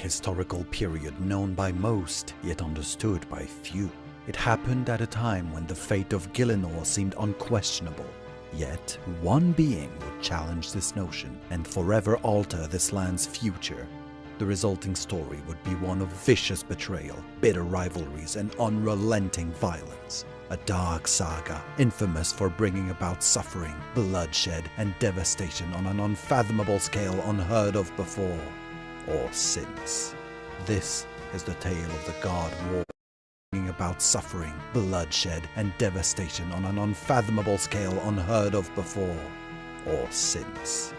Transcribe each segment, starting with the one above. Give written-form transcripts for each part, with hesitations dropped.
historical period known by most, yet understood by few. It happened at a time when the fate of Gielinor seemed unquestionable. Yet, one being would challenge this notion and forever alter this land's future. The resulting story would be one of vicious betrayal, bitter rivalries, and unrelenting violence. A dark saga, infamous for bringing about suffering, bloodshed, and devastation on an unfathomable scale unheard of before or since. This is the tale of the God War. Bringing about suffering, bloodshed, and devastation on an unfathomable scale unheard of before or since.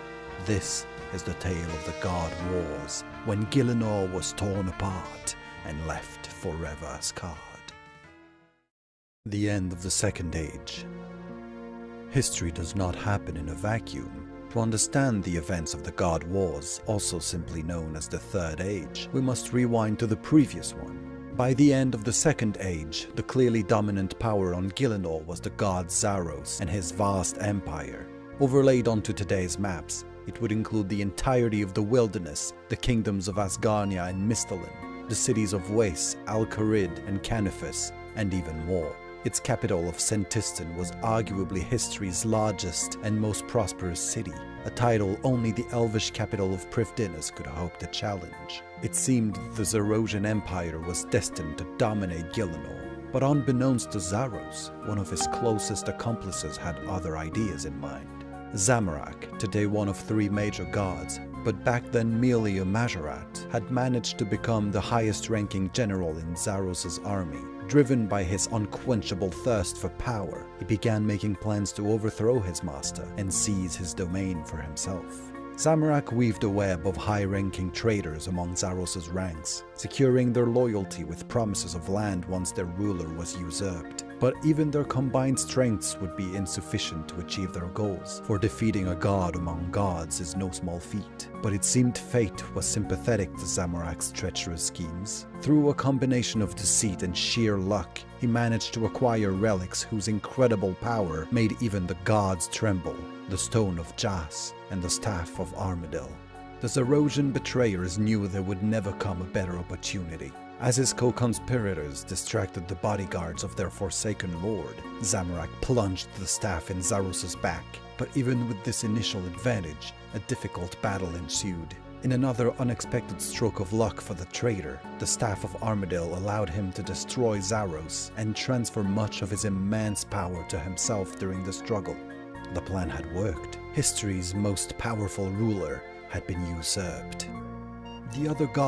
This is the tale of the God Wars, when Gielinor was torn apart and left forever scarred. The end of the Second Age. History does not happen in a vacuum. To understand the events of the God Wars, also simply known as the Third Age, we must rewind to the previous one. By the end of the Second Age, the clearly dominant power on Gielinor was the god Zaros and his vast empire. Overlaid onto today's maps, it would include the entirety of the wilderness, the kingdoms of Asgarnia and Mistalin, the cities of Wes, Al-Kharid and Canifus, and even more. Its capital of Sentistan was arguably history's largest and most prosperous city, a title only the elvish capital of Privdinus could hope to challenge. It seemed the Zarosian Empire was destined to dominate Gielinor, but unbeknownst to Zaros, one of his closest accomplices had other ideas in mind. Zamorak, today one of 3 major gods, but back then merely a Majorat, had managed to become the highest-ranking general in Zaros' army. Driven by his unquenchable thirst for power, he began making plans to overthrow his master and seize his domain for himself. Zamorak weaved a web of high-ranking traitors among Zaros' ranks, securing their loyalty with promises of land once their ruler was usurped. But even their combined strengths would be insufficient to achieve their goals, for defeating a god among gods is no small feat. But it seemed fate was sympathetic to Zamorak's treacherous schemes. Through a combination of deceit and sheer luck, he managed to acquire relics whose incredible power made even the gods tremble: the Stone of Jas and the Staff of Armadil. The Zarosian betrayers knew there would never come a better opportunity. As his co-conspirators distracted the bodyguards of their forsaken lord, Zamorak plunged the staff in Zaros' back. But even with this initial advantage, a difficult battle ensued. In another unexpected stroke of luck for the traitor, the Staff of Armadil allowed him to destroy Zaros and transfer much of his immense power to himself during the struggle. The plan had worked. History's most powerful ruler had been usurped. The other gods